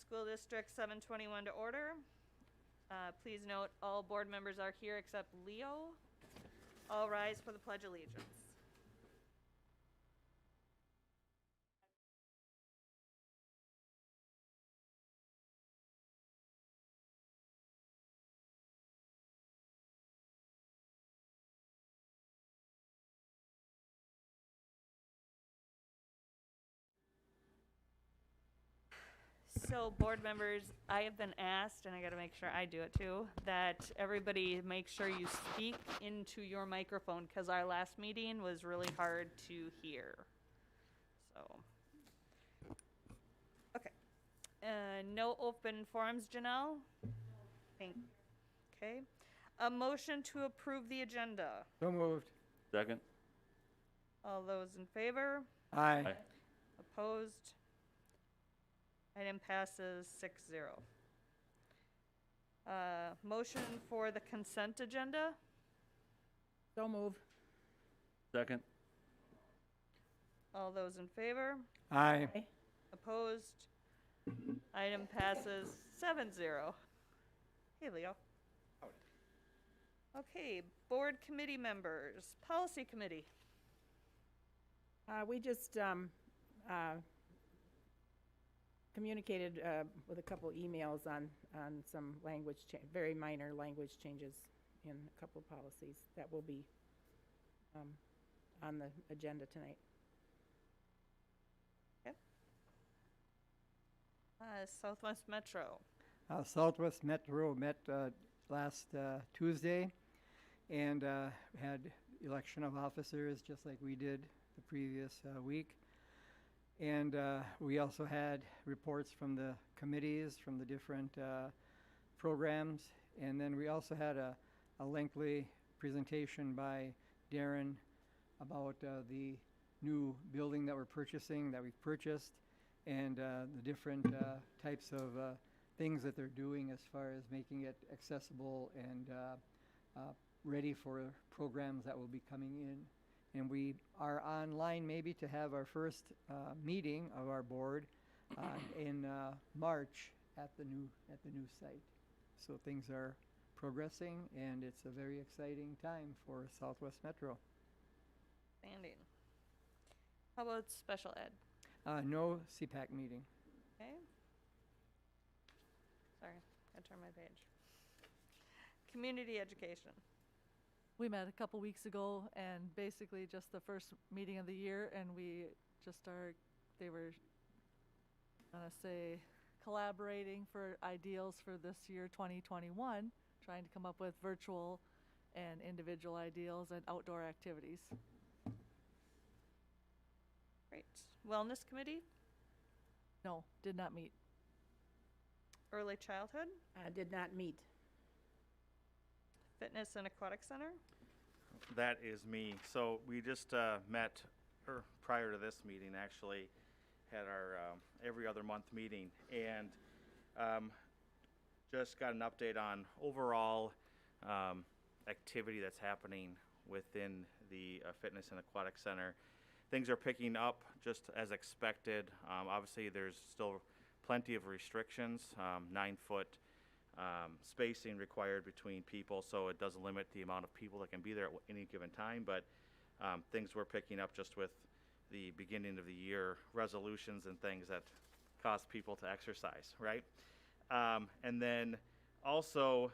School District 721 to order. Please note, all board members are here except Leo. All rise for the Pledge of Allegiance. So board members, I have been asked, and I gotta make sure I do it too, that everybody make sure you speak into your microphone, because our last meeting was really hard to hear. So, okay. No open forums, Janelle? Thank you. Okay. A motion to approve the agenda. So moved. Second. All those in favor? Aye. Aye. Opposed? Item passes 6-0. Motion for the consent agenda. So move. Second. All those in favor? Aye. Opposed? Item passes 7-0. Hey, Leo. Okay, board committee members. Policy committee. We just communicated with a couple emails on some very minor language changes in a couple policies that will be on the agenda tonight. Okay. Southwest Metro. Southwest Metro met last Tuesday and had election of officers just like we did the previous week. And we also had reports from the committees, from the different programs. And then we also had a lengthy presentation by Darren about the new building that we've purchased, and the different types of things that they're doing as far as making it accessible and ready for programs that will be coming in. And we are online maybe to have our first meeting of our board in March at the new site. So things are progressing, and it's a very exciting time for Southwest Metro. Standing. How about special ed? No CPAC meeting. Okay. Sorry, I turned my page. Community education. We met a couple weeks ago, and basically just the first meeting of the year, and they were gonna say collaborating for ideals for this year 2021, trying to come up with virtual and individual ideals and outdoor activities. Great. Wellness committee. No, did not meet. Early childhood. Did not meet. Fitness and aquatic center. That is me. So we just met, or prior to this meeting, actually, had our every other month meeting, and just got an update on overall activity that's happening within the fitness and aquatic center. Things are picking up just as expected. Obviously, there's still plenty of restrictions, 9-foot spacing required between people, so it does limit the amount of people that can be there at any given time, but things were picking up just with the beginning of the year resolutions and things that cause people to exercise, right? And then also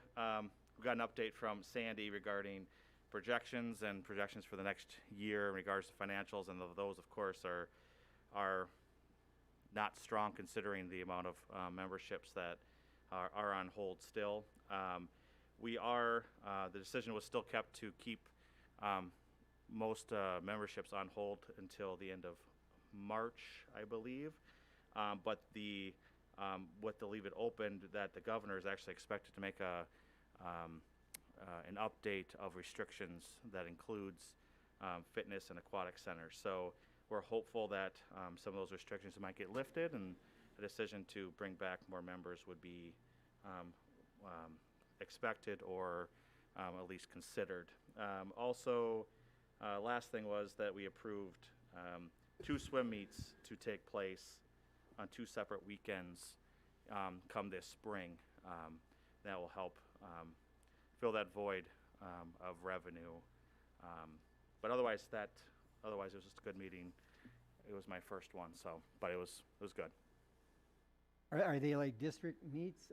we got an update from Sandy regarding projections for the next year in regards to financials, and those of course are not strong considering the amount of memberships that are on hold still. The decision was still kept to keep most memberships on hold until the end of March, I believe. But with the leave it open, that the governor is actually expected to make an update of restrictions that includes fitness and aquatic centers. So we're hopeful that some of those restrictions might get lifted, and a decision to bring back more members would be expected or at least considered. Also, last thing was that we approved 2 swim meets to take place on 2 separate weekends come this spring. That will help fill that void of revenue. But otherwise, it was just a good meeting. It was my first one, but it was good. Are they like district meets,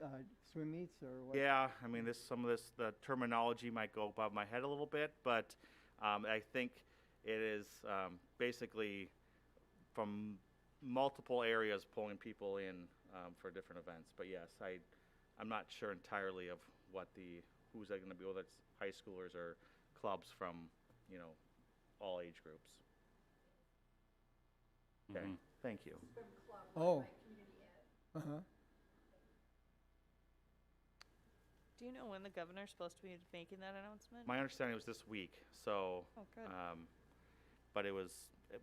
swim meets, or what? Yeah, I mean, the terminology might go above my head a little bit, but I think it is basically from multiple areas pulling people in for different events. But yes, I'm not sure entirely of who's going to be, whether it's high schoolers or clubs from, all age groups. Okay, thank you. Oh. Uh-huh. Do you know when the governor's supposed to be making that announcement? My understanding was this week, so, Oh, good.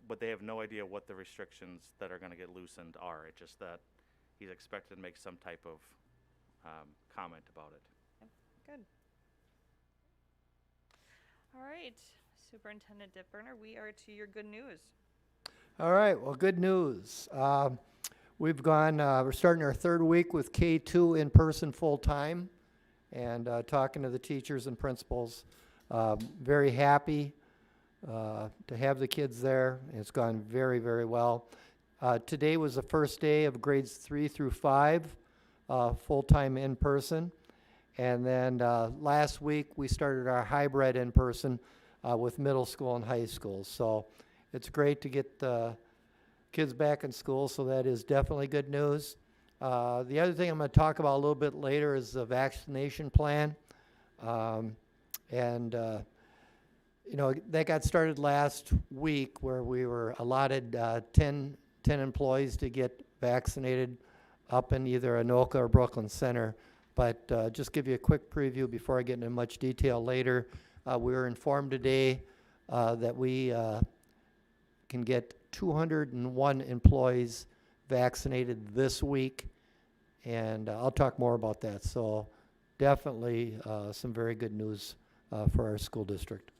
but they have no idea what the restrictions that are going to get loosened are. It's just that he's expected to make some type of comment about it. Good. All right, Superintendent Dittburner, we are to your good news. All right, well, good news. We're starting our third week with K2 in person full-time, and talking to the teachers and principals. Very happy to have the kids there. It's gone very, very well. Today was the first day of grades 3 through 5, full-time in person. And then last week we started our hybrid in person with middle school and high school. So it's great to get the kids back in school, so that is definitely good news. The other thing I'm going to talk about a little bit later is the vaccination plan. That got started last week, where we were allotted 10 employees to get vaccinated up in either Anoka or Brooklyn Center. But just give you a quick preview before I get into much detail later. We were informed today that we can get 201 employees vaccinated this week, and I'll talk more about that. So definitely some very good news for our school district.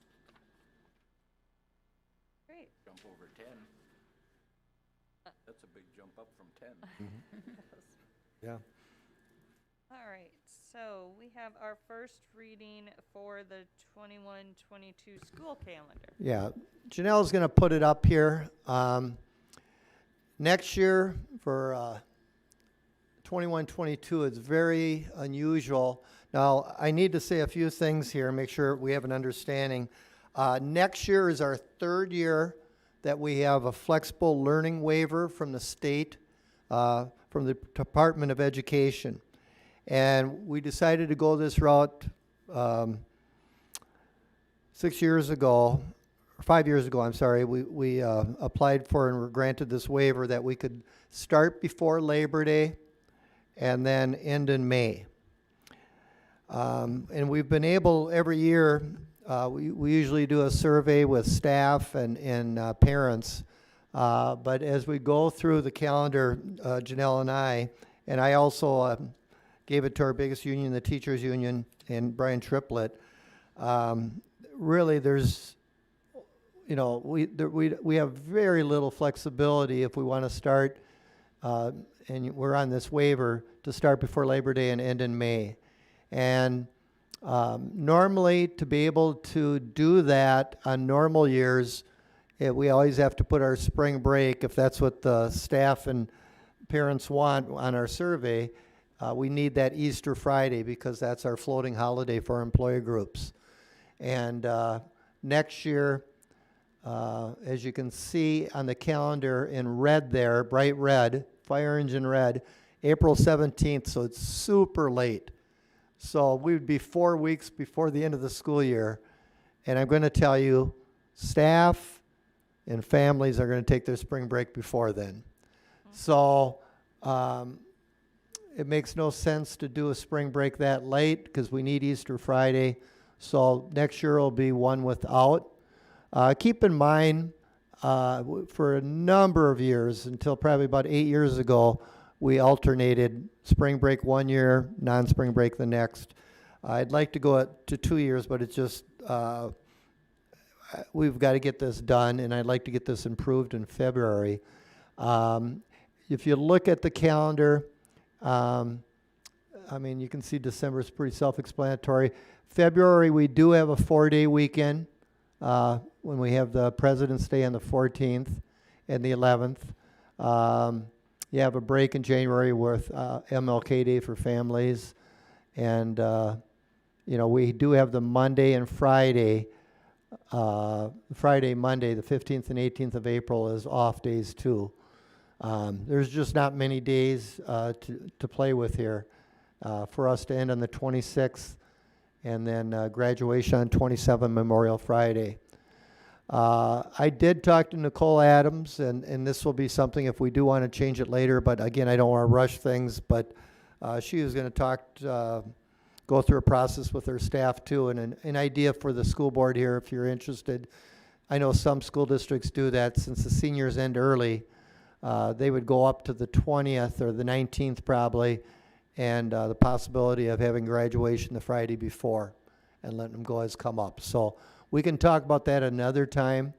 Great. Jump over 10. That's a big jump up from 10. Yeah. All right, so we have our first reading for the 21-22 school calendar. Yeah, Janelle's going to put it up here. Next year for 21-22, it's very unusual. Now, I need to say a few things here, make sure we have an understanding. Next year is our third year that we have a flexible learning waiver from the state, from the Department of Education. And we decided to go this route 5 years ago, I'm sorry. We applied for and were granted this waiver that we could start before Labor Day and then end in May. And we've been able every year, we usually do a survey with staff and parents. But as we go through the calendar, Janelle and I also gave it to our biggest union, the teachers union, and Brian Triplett. Really, there's, we have very little flexibility if we want to start, and we're on this waiver to start before Labor Day and end in May. And normally, to be able to do that on normal years, we always have to put our spring break, if that's what the staff and parents want on our survey. We need that Easter Friday because that's our floating holiday for our employer groups. And next year, as you can see on the calendar in red there, bright red, fire engine red, April 17th, so it's super late. So we would be 4 weeks before the end of the school year. And I'm going to tell you, staff and families are going to take their spring break before then. So it makes no sense to do a spring break that late because we need Easter Friday. So next year will be one without. Keep in mind, for a number of years, until probably about 8 years ago, we alternated spring break 1 year, non-spring break the next. I'd like to go to 2 years, but it's just, we've got to get this done, and I'd like to get this improved in February. If you look at the calendar, I mean, you can see December is pretty self-explanatory. February, we do have a 4-day weekend when we have the President's Day on the 14th and the 11th. You have a break in January with MLK Day for families. And, you know, we do have the Monday and Friday. Monday, the 15th and 18th of April is off days too. There's just not many days to play with here. For us to end on the 26th and then graduation on 27 Memorial Friday. I did talk to Nicole Adams, and this will be something if we do want to change it later, but again, I don't want to rush things, but she was going to go through a process with her staff too, and an idea for the school board here if you're interested. I know some school districts do that since the seniors end early. They would go up to the 20th or the 19th probably, and the possibility of having graduation the Friday before and letting them go has come up. So we can talk about that another time,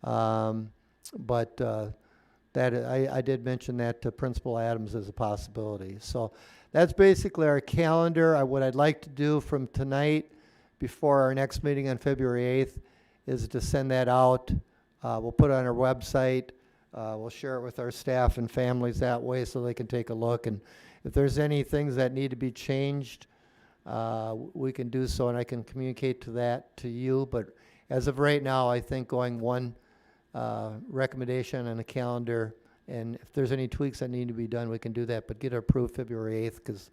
but that I did mention that to Principal Adams as a possibility. So that's basically our calendar. What I'd like to do from tonight before our next meeting on February 8th is to send that out. We'll put it on our website. We'll share it with our staff and families that way so they can take a look. And if there's any things that need to be changed, we can do so, and I can communicate to you. But as of right now, I think going one recommendation on the calendar, and if there's any tweaks that need to be done, we can do that. But get it approved February 8th because,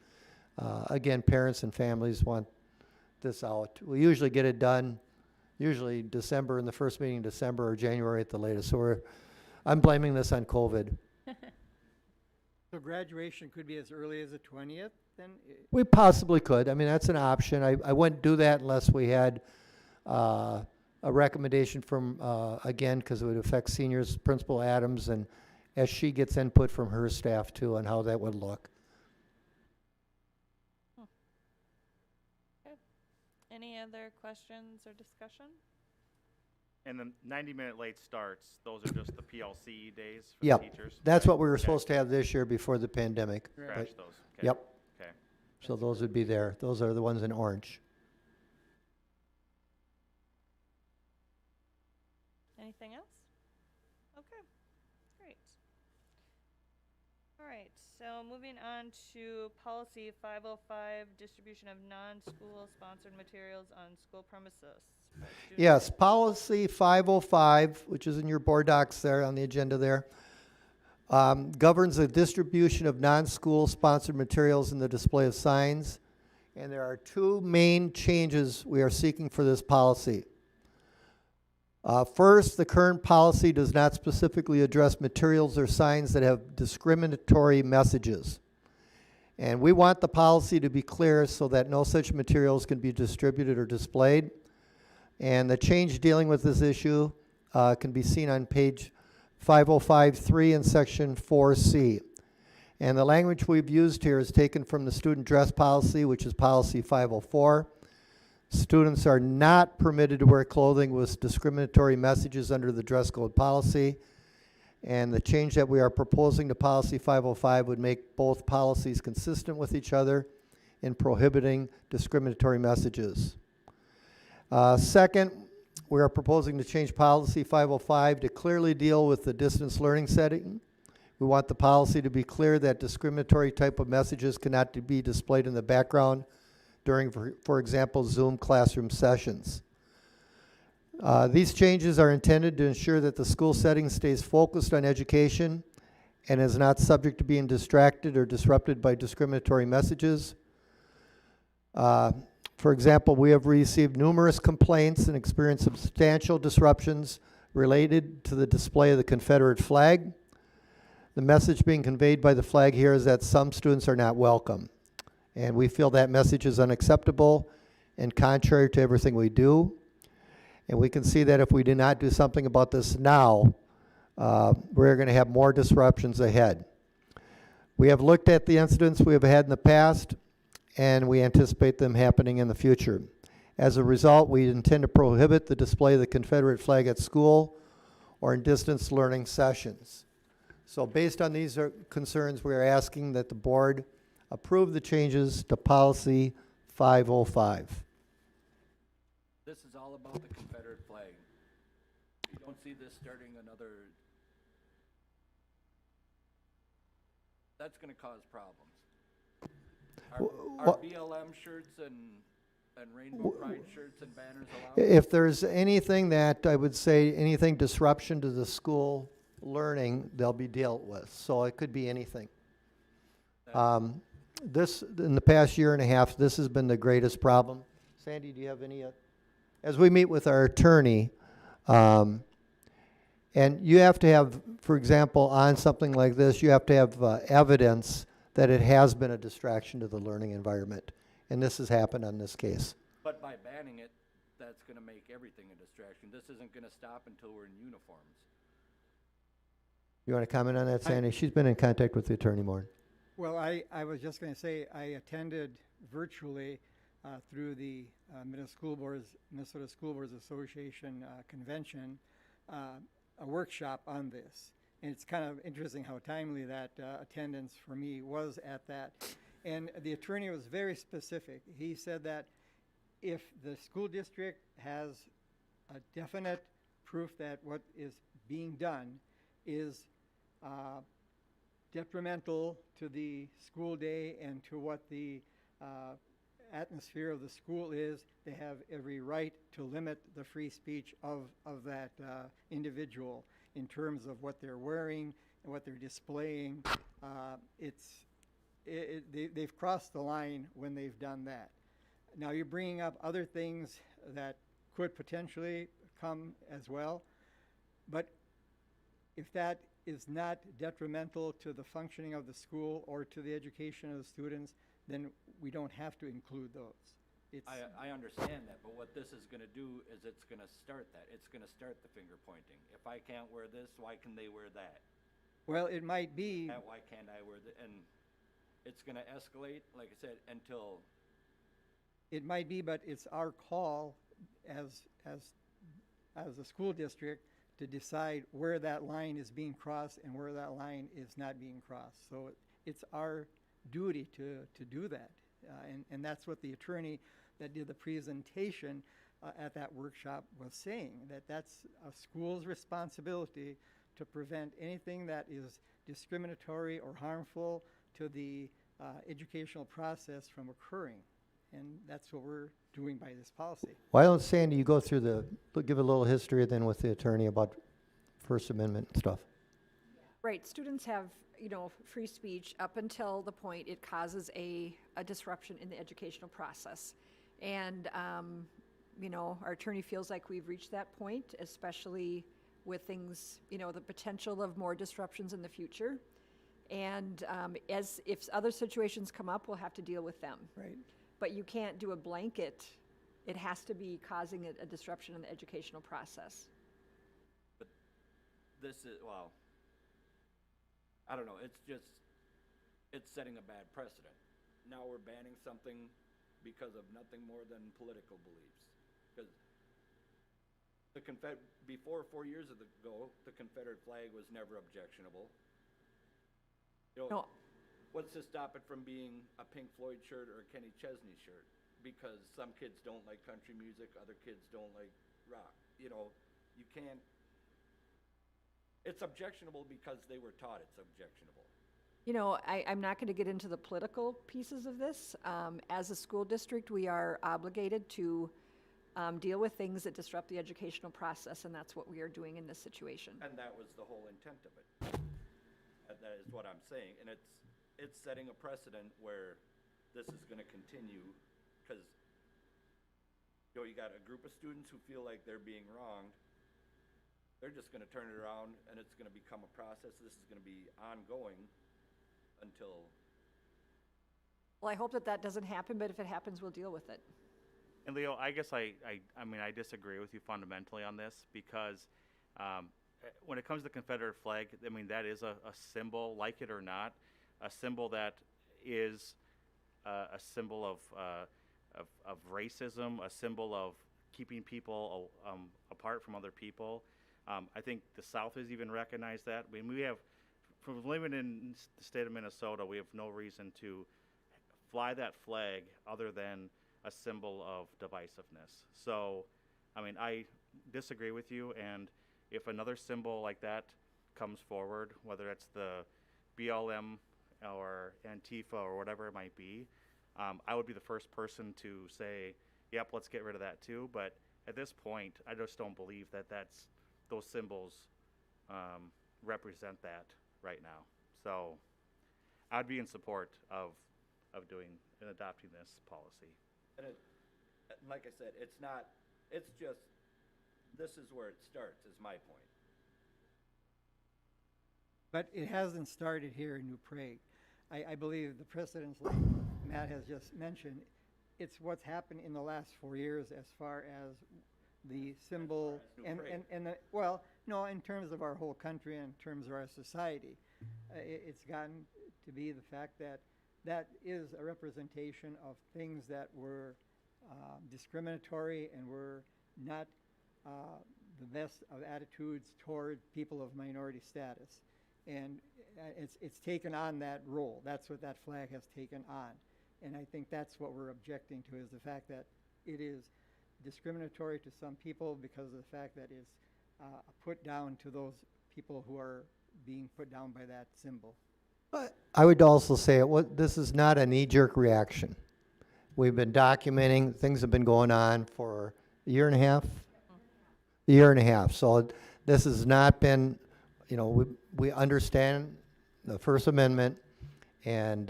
again, parents and families want this out. We usually get it done, usually December, in the first meeting in December or January at the latest. So I'm blaming this on COVID. So graduation could be as early as the 20th then? We possibly could. I mean, that's an option. I wouldn't do that unless we had a recommendation from, again, because it would affect seniors, Principal Adams, and as she gets input from her staff too on how that would look. Okay. Any other questions or discussion? And the 90-minute late starts, those are just the PLC days for Yep. the teachers? That's Right. what we were Okay. supposed to have this year before the pandemic. Scratch those. Okay. Yep. Okay. So those would be there. Those are the ones in orange. Anything else? Okay, great. All right, so moving on to policy 505, distribution of non-school sponsored materials on school premises. by students. Yes, policy 505, which is in your board docs there on the agenda there, governs the distribution of non-school sponsored materials and the display of signs. And there are two main changes we are seeking for this policy. First, the current policy does not specifically address materials or signs that have discriminatory messages. And we want the policy to be clear so that no such materials can be distributed or displayed. And the change dealing with this issue can be seen on page 505.3 in section 4C. And the language we've used here is taken from the student dress policy, which is policy 504. Students are not permitted to wear clothing with discriminatory messages under the dress code policy. And the change that we are proposing to policy 505 would make both policies consistent with each other in prohibiting discriminatory messages. Second, we are proposing to change policy 505 to clearly deal with the distance learning setting. We want the policy to be clear that discriminatory type of messages cannot be displayed in the background during, for example, Zoom classroom sessions. These changes are intended to ensure that the school setting stays focused on education and is not subject to being distracted or disrupted by discriminatory messages. For example, we have received numerous complaints and experienced substantial disruptions related to the display of the Confederate flag. The message being conveyed by the flag here is that some students are not welcome. And we feel that message is unacceptable and contrary to everything we do. And we can see that if we do not do something about this now, we're going to have more disruptions ahead. We have looked at the incidents we have had in the past, and we anticipate them happening in the future. As a result, we intend to prohibit the display of the Confederate flag at school or in distance learning sessions. So based on these concerns, we are asking that the board approve the changes to policy 505. This is all about the Confederate flag. You don't see this starting another, that's gonna cause problems. Are BLM shirts and Rainbow Pride shirts and banners allowed? If there's anything that I would say, anything disruption to the school learning, they'll be dealt with. So it could be anything. This, in the past year and a half, this has been the greatest problem. Sandy, do you have any, as we meet with our attorney, and you have to have, for example, on something like this, you have to have evidence that it has been a distraction to the learning environment. And this has happened on this case. But by banning it, that's gonna make everything a distraction. This isn't gonna stop until we're in uniforms. You want to comment on that, Sandy? She's been in contact with the attorney more. Well, I was just going to say, I attended virtually through the Minnesota School Boards Association convention, a workshop on this. And it's kind of interesting how timely that attendance for me was at that. And the attorney was very specific. He said that if the school district has a definite proof that what is being done is detrimental to the school day and to what the atmosphere of the school is, they have every right to limit the free speech of that individual in terms of what they're wearing and what they're displaying. They've crossed the line when they've done that. Now you're bringing up other things that could potentially come as well, but if that is not detrimental to the functioning of the school or to the education of the students, then we don't have to include those. I understand that, but what this is gonna do is it's gonna start that. It's gonna start the finger pointing. If I can't wear this, why can they wear that? Well, it might be, Why can't I wear and it's gonna escalate, like I said, until, but it's our call as a school district to decide where that line is being crossed and where that line is not being crossed. So it's our duty to do that. And that's what the attorney that did the presentation at that workshop was saying, that that's a school's responsibility to prevent anything that is discriminatory or harmful to the educational process from occurring. And that's what we're doing by this policy. Why don't, Sandy, you go through give a little history then with the attorney about First Amendment stuff. Right, students have, free speech up until the point it causes a disruption in the educational process. And, our attorney feels like we've reached that point, especially with things, the potential of more disruptions in the future. And if other situations come up, we'll have to deal with them. Right. But you can't do a blanket. It has to be causing a disruption in the educational process. this is, well, I don't know, it's setting a bad precedent. Now we're banning something because of nothing more than political beliefs. Because before 4 years ago, the Confederate flag was never objectionable. No. What's to stop it from being a Pink Floyd shirt or a Kenny Chesney shirt? Because some kids don't like country music, other kids don't like rock. You can't. It's objectionable because they were taught it's objectionable. I'm not going to get into the political pieces of this. As a school district, we are obligated to deal with things that disrupt the educational process, and that's what we are doing in this situation. And that was the whole intent of it. That is what I'm saying. And it's setting a precedent where this is going to continue because you got a group of students who feel like they're being wronged. They're just going to turn it around, and it's going to become a process. This is going to be ongoing until. Well, I hope that doesn't happen, but if it happens, we'll deal with it. And Leo, I guess I disagree with you fundamentally on this because when it comes to the Confederate flag, that is a symbol, like it or not, a symbol that is a symbol of racism, a symbol of keeping people apart from other people. I think the South has even recognized that. We have, from living in the state of Minnesota, we have no reason to fly that flag other than a symbol of divisiveness. So, I mean, I disagree with you, and if another symbol like that comes forward, whether it's the BLM or Antifa or whatever it might be, I would be the first person to say, yep, let's get rid of that too. But at this point, I just don't believe that those symbols represent that right now. So I'd be in support of doing and adopting this policy. And like I said, it's just, this is where it starts, is my point. But it hasn't started here in New Prague. I believe the precedents, like Matt has just mentioned, it's what's happened in the last 4 years as far as the symbol New Prague. well, no, in terms of our whole country and in terms of our society. It's gotten to be the fact that that is a representation of things that were discriminatory and were not the best of attitudes toward people of minority status. And it's taken on that role. That's what that flag has taken on. And I think that's what we're objecting to, is the fact that it is discriminatory to some people because of the fact that it's put down to those people who are being put down by that symbol. But I would also say this is not a knee-jerk reaction. We've been documenting, things have been going on for a year and a half. So this has not been, we understand the First Amendment, and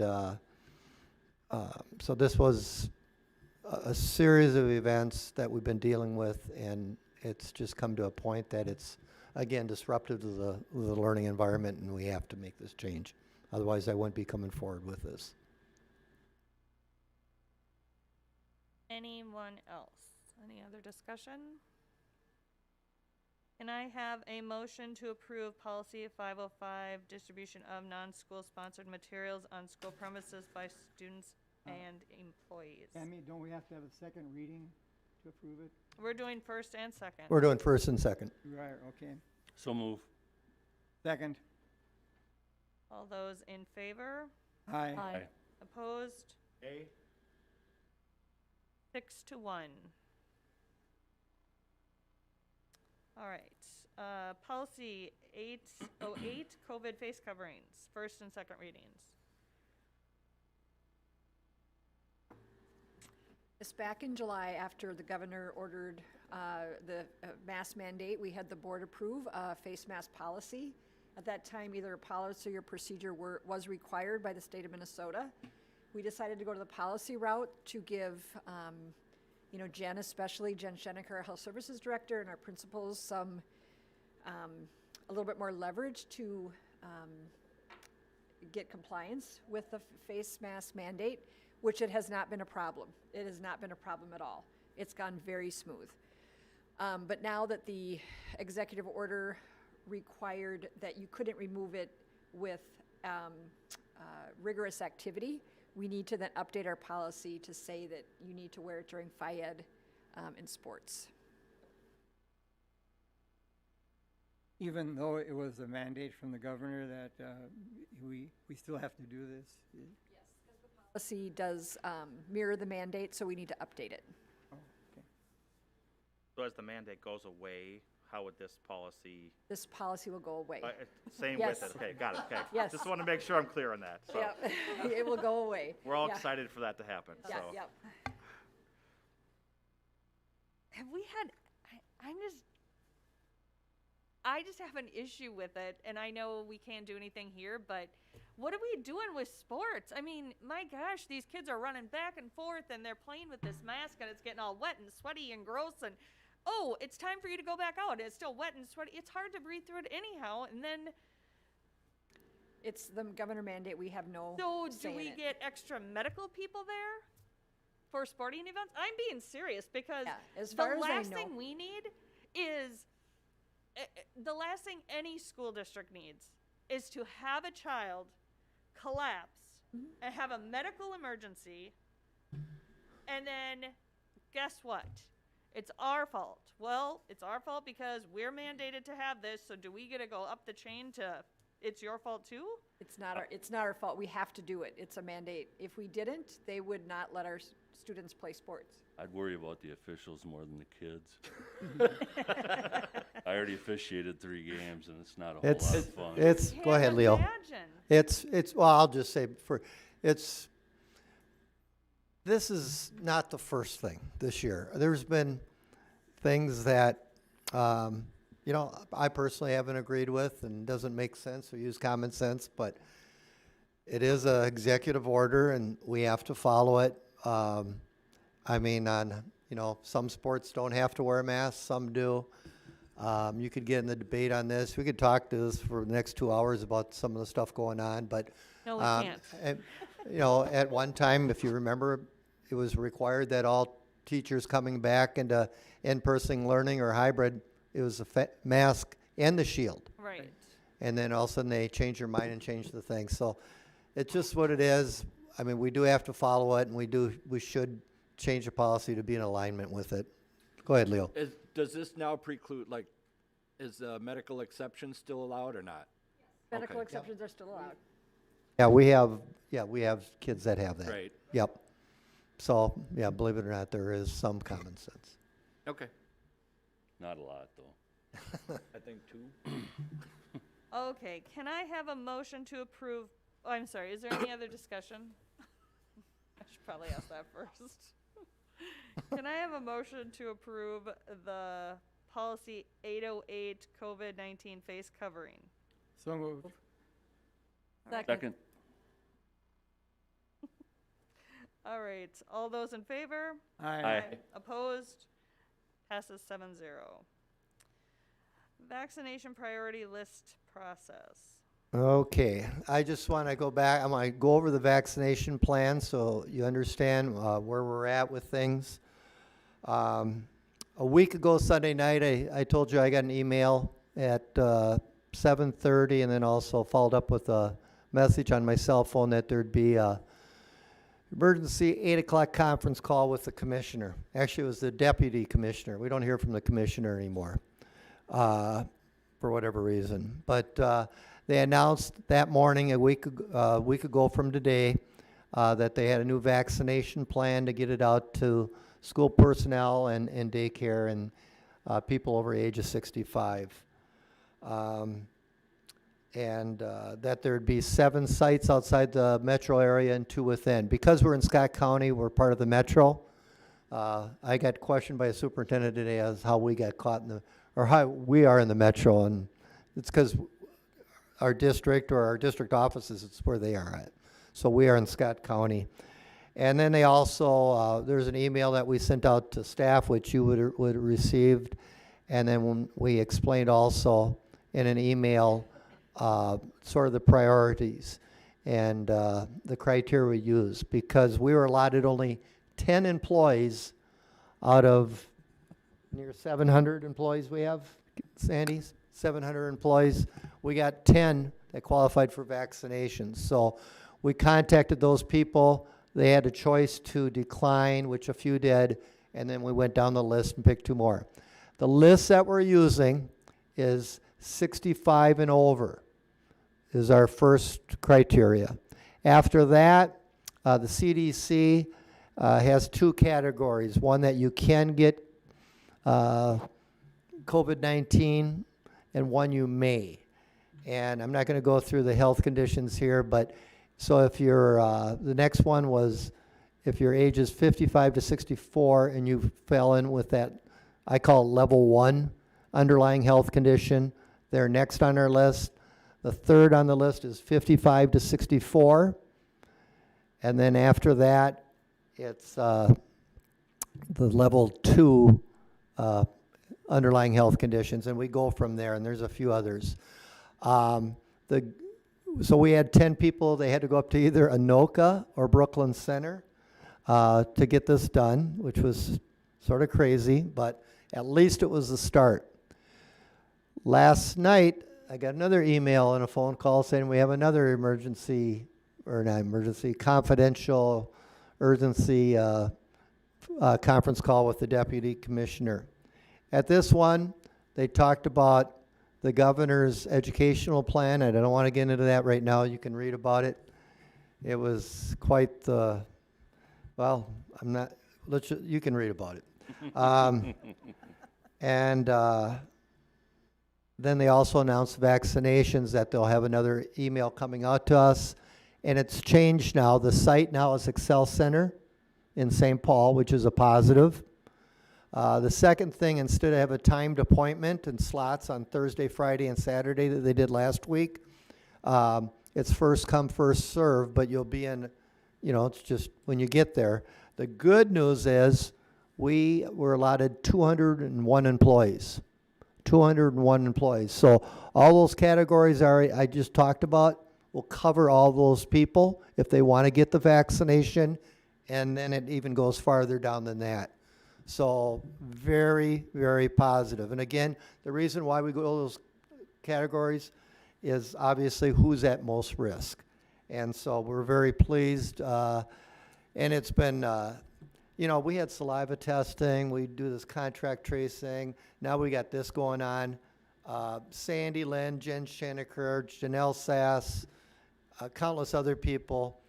so this was a series of events that we've been dealing with, and it's just come to a point that it's, again, disruptive to the learning environment, and we have to make this change. Otherwise, I wouldn't be coming forward with this. Anyone else? Any other discussion? Can I have a motion to approve policy 505, distribution of non-school sponsored materials on school premises by students and employees? Tammy, don't we have to have a second reading to approve it? We're doing first and second. We're doing first and second. Right, okay. So move. Second. All those in favor? Aye. Aye. Opposed? A. 6-1. All right. Policy 808, COVID face coverings, first and second readings. This back in July, after the governor ordered the mask mandate, we had the board approve a face mask policy. At that time, either a policy or procedure was required by the state of Minnesota. We decided to go to the policy route to give, Jen, especially Jen Schenecker, our health services director, and our principals some, a little bit more leverage to get compliance with the face mask mandate, which it has not been a problem. It has not been a problem at all. It's gone very smooth. But now that the executive order required that you couldn't remove it with rigorous activity, we need to then update our policy to say that you need to wear it during Phi-Ed and sports. Even though it was a mandate from the governor that we still have to do this? Policy does mirror the mandate, so we need to update it. Oh, okay. So as the mandate goes away, how would this policy? This policy will go away. Same Yes. with it. Okay, got it. Okay. Yes. Just want to make sure I'm clear on that. So Yep, it will go away. we're all Yeah. excited for that to happen. Yeah, So yep. Have we had, I just have an issue with it, and I know we can't do anything here, but what are we doing with sports? I mean, my gosh, these kids are running back and forth, and they're playing with this mask, and it's getting all wet and sweaty and gross, and oh, it's time for you to go back out. It's still wet and sweaty. It's hard to breathe through it anyhow, and then, It's the governor mandate, we have no so say do in we it. get extra medical people there for sporting events? I'm being serious, because Yeah, as the far as I last know. thing we need is the last thing any school district needs is to have a child collapse and have a medical emergency, and then guess what? It's our fault. Well, it's our fault because we're mandated to have this, so do we get to go up the chain to it's your fault too? It's not our fault. We have to do it. It's a mandate. If we didn't, they would not let our students play sports. I'd worry about the officials more than the kids. I already officiated 3 games, and it's not a whole lot of fun. Go ahead, Leo. Imagine. Well, I'll just say, this is not the first thing this year. There's been things that, I personally haven't agreed with and doesn't make sense or use common sense, but it is an executive order and we have to follow it. Some sports don't have to wear masks, some do. You could get in the debate on this. We could talk to this for the next 2 hours about some of the stuff going on, but No, we can't. at one time, if you remember, it was required that all teachers coming back into in-person learning or hybrid, it was a mask and the shield. Right. And then all of a sudden they changed their mind and changed the thing. So it's just what it is. I mean, we do have to follow it, and we should change the policy to be in alignment with it. Go ahead, Leo. Does this now preclude, is medical exception still allowed or not? Medical Okay. exceptions are still allowed. Yeah, we have kids that have that. Right. Yep. So, yeah, believe it or not, there is some common sense. Okay. Not a lot, though. I think 2. Okay, can I have a motion to approve, I'm sorry, is there any other discussion? I should probably ask that first. Can I have a motion to approve the policy 808 COVID-19 face covering? So moved. Second. All right, all those in favor? Aye. Opposed? Passes 7-0. Vaccination priority list process. Okay, I just want to go back, I'm going to go over the vaccination plan so you understand where we're at with things. A week ago Sunday night, I told you I got an email at 7:30 and then also followed up with a message on my cell phone that there'd be a emergency 8 o'clock conference call with the commissioner. Actually, it was the deputy commissioner. We don't hear from the commissioner anymore for whatever reason. But they announced that morning, a week ago from today, that they had a new vaccination plan to get it out to school personnel and daycare and people over the age of 65. That there'd be 7 sites outside the metro area and 2 within. Because we're in Scott County, we're part of the metro. I got questioned by a superintendent today as how we got caught how we are in the metro, and it's because our district or our district offices, it's where they are at. So we are in Scott County. And then they also, there's an email that we sent out to staff, which you would have received. And then when we explained also in an email sort of the priorities and the criteria we use, because we were allotted only 10 employees out of near 700 employees we have, Sandy, 700 employees. We got 10 that qualified for vaccinations. So we contacted those people. They had a choice to decline, which a few did, and then we went down the list and picked 2 more. The list that we're using is 65 and over is our first criteria. After that, the CDC has 2 categories. One that you can get COVID-19 and one you may. And I'm not going to go through the health conditions here, but so if you're, the next one was if your age is 55 to 64 and you fell in with that, I call it level 1 underlying health condition, they're next on our list. The third on the list is 55 to 64. And then after that, it's the level 2 underlying health conditions, and we go from there, and there's a few others. So we had 10 people. They had to go up to either Anoka or Brooklyn Center to get this done, which was sort of crazy, but at least it was the start. Last night, I got another email and a phone call saying we have another confidential urgency conference call with the deputy commissioner. At this one, they talked about the governor's educational plan, and I don't want to get into that right now. You can read about it. It was quite the, well, I'm not, you can read about it. And then they also announced vaccinations, that they'll have another email coming out to us. And it's changed now. The site now is Excel Center in St. Paul, which is a positive. The second thing, instead of have a timed appointment and slots on Thursday, Friday, and Saturday that they did last week, it's first come, first serve, but you'll be in, it's just when you get there. The good news is we were allotted 201 employees. 201 employees. So all those categories I just talked about will cover all those people if they want to get the vaccination, and then it even goes farther down than that. So very, very positive. And again, the reason why we go to those categories is obviously who's at most risk. And so we're very pleased. And it's been, we had saliva testing. We do this contract tracing. Now we got this going on. Sandy Lynn, Jen Scheneker, Janelle Sass, countless other people,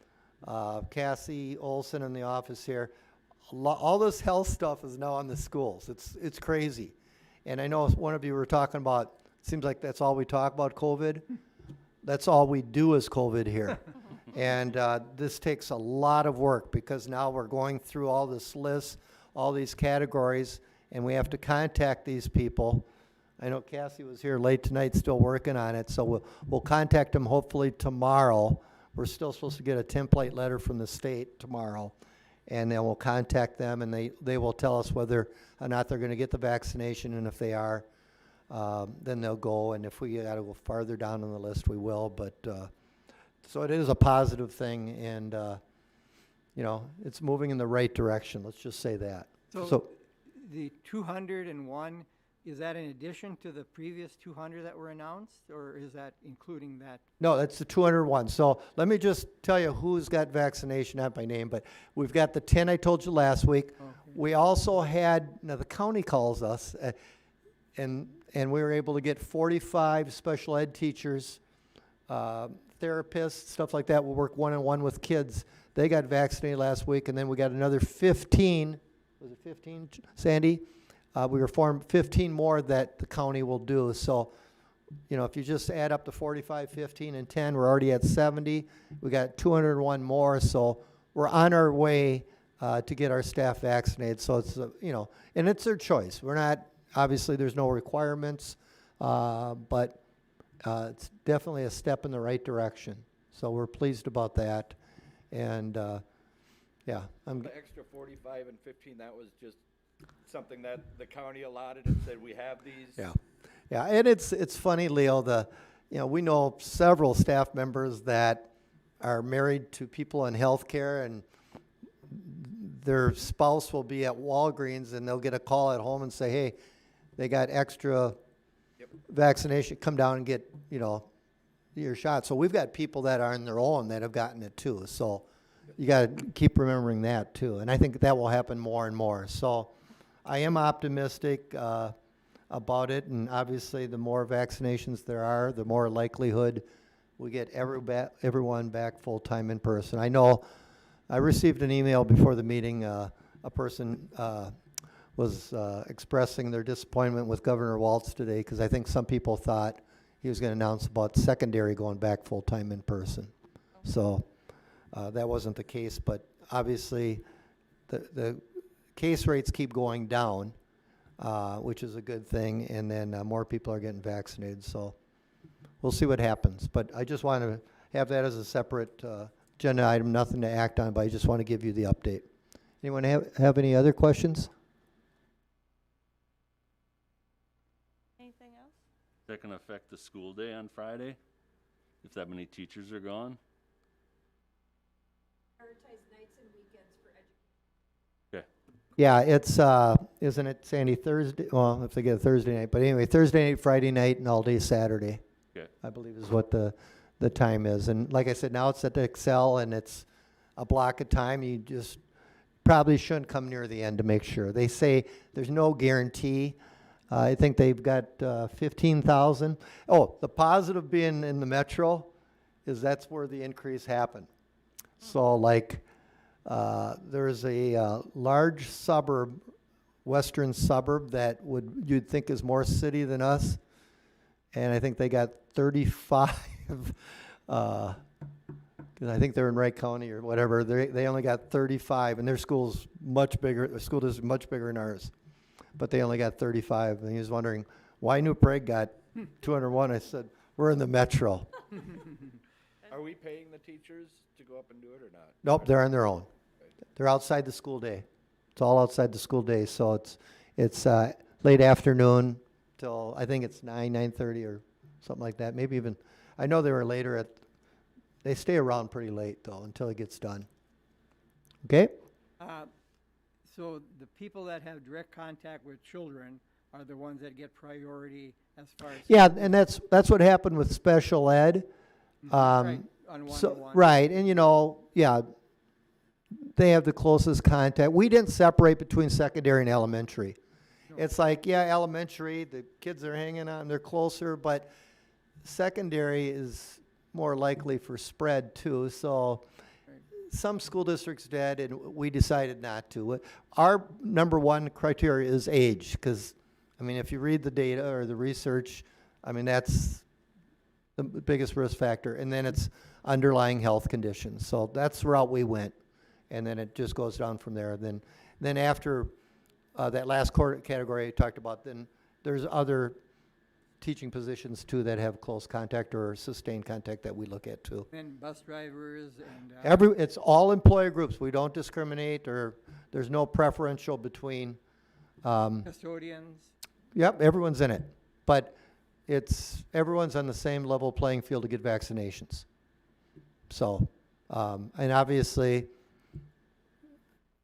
Cassie Olson in the office here. All this health stuff is now on the schools. It's crazy. And I know one of you were talking about, it seems like that's all we talk about, COVID. That's all we do is COVID here. And this takes a lot of work, because now we're going through all this list, all these categories, and we have to contact these people. I know Cassie was here late tonight still working on it, so we'll contact them hopefully tomorrow. We're still supposed to get a template letter from the state tomorrow, and then we'll contact them, and they will tell us whether or not they're going to get the vaccination, and if they are, then they'll go, and if we got to go farther down on the list, we will. But so it is a positive thing, and it's moving in the right direction. Let's just say that. So the 201, is that in addition to the previous 200 that were announced, or is that including that? No, that's the 201. So let me just tell you who's got vaccination, not by name, but we've got the 10 I told you last week. Okay. We also had, now the county calls us, and we were able to get 45 special ed teachers, therapists, stuff like that, will work one-on-one with kids. They got vaccinated last week, and then we got another 15, was it 15, Sandy? We reformed 15 more that the county will do. So, if you just add up the 45, 15, and 10, we're already at 70. We got 201 more, so we're on our way to get our staff vaccinated. So it's, and it's their choice. We're not, obviously there's no requirements, but it's definitely a step in the right direction. So we're pleased about that. And yeah. The extra 45 and 15, that was just something that the county allotted and said, we have these. Yeah. Yeah, and it's funny, Leo, we know several staff members that are married to people in healthcare, and their spouse will be at Walgreens and they'll get a call at home and say, hey, they got extra vaccination, come down and get, your shot. So we've got people that are on their own that have gotten it too. So you got to keep remembering that too. And I think that will happen more and more. So I am optimistic about it, and obviously the more vaccinations there are, the more likelihood we get everyone back full-time in person. I know I received an email before the meeting. A person was expressing their disappointment with Governor Walz today, because I think some people thought he was going to announce about secondary going back full-time in person. So that wasn't the case, but obviously the case rates keep going down, which is a good thing, and then more people are getting vaccinated, so we'll see what happens. But I just want to have that as a separate agenda item, nothing to act on, but I just want to give you the update. Anyone have any other questions? Anything else? Is that going to affect the school day on Friday, if that many teachers are gone? Prioritize nights and weekends for education. Okay. Yeah, it's, isn't it, Sandy, Thursday? Well, if they get a Thursday night, but anyway, Thursday night, Friday night, and all day Saturday. Okay. I believe is what the time is. And like I said, now it's at the Excel, and it's a block of time. You just probably shouldn't come near the end to make sure. They say there's no guarantee, I think they've got 15,000. Oh, the positive being in the metro is that's where the increase happened. So like, there's a large suburb, western suburb that you'd think is more city than us. And I think they got 35, because I think they're in Wright County or whatever. They only got 35, and their school's much bigger, the school district much bigger than ours. But they only got 35, and he was wondering, why New Prague got 201? I said, we're in the metro. Are we paying the teachers to go up and do it or not? Nope, they're on their own. They're outside the school day. It's all outside the school day, so it's late afternoon till, I think it's 9:30 or something like that. Maybe even, I know they were later they stay around pretty late though until it gets done. Okay? So the people that have direct contact with children are the ones that get priority as far as. Yeah, and that's what happened with special ed. Right, on one-to-one. Right, and yeah, they have the closest contact. We didn't separate between secondary and elementary. No. It's like, yeah, elementary, the kids are hanging on, they're closer, but secondary is more likely for spread too. So some school districts did, and we decided not to. Our number one criteria is age, because, I mean, if you read the data or the research, I mean, that's the biggest risk factor. And then it's underlying health conditions. So that's the route we went. And then it just goes down from there. Then after that last category I talked about, then there's other teaching positions too that have close contact or sustained contact that we look at too. And bus drivers and. It's all employer groups. We don't discriminate, or there's no preferential between. Custodians. Yep, everyone's in it, but everyone's on the same level playing field to get vaccinations. So, and obviously,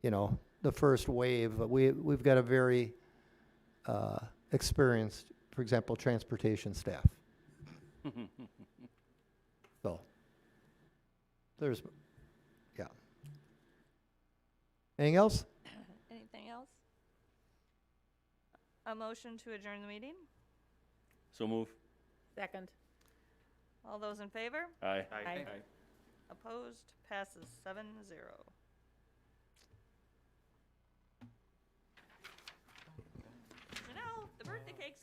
the first wave, we've got a very experienced, for example, transportation staff. So, yeah. Anything else? Anything else? A motion to adjourn the meeting? So move. Second. All those in favor? Aye. Aye. Opposed? Passes 7-0. The birthday cake's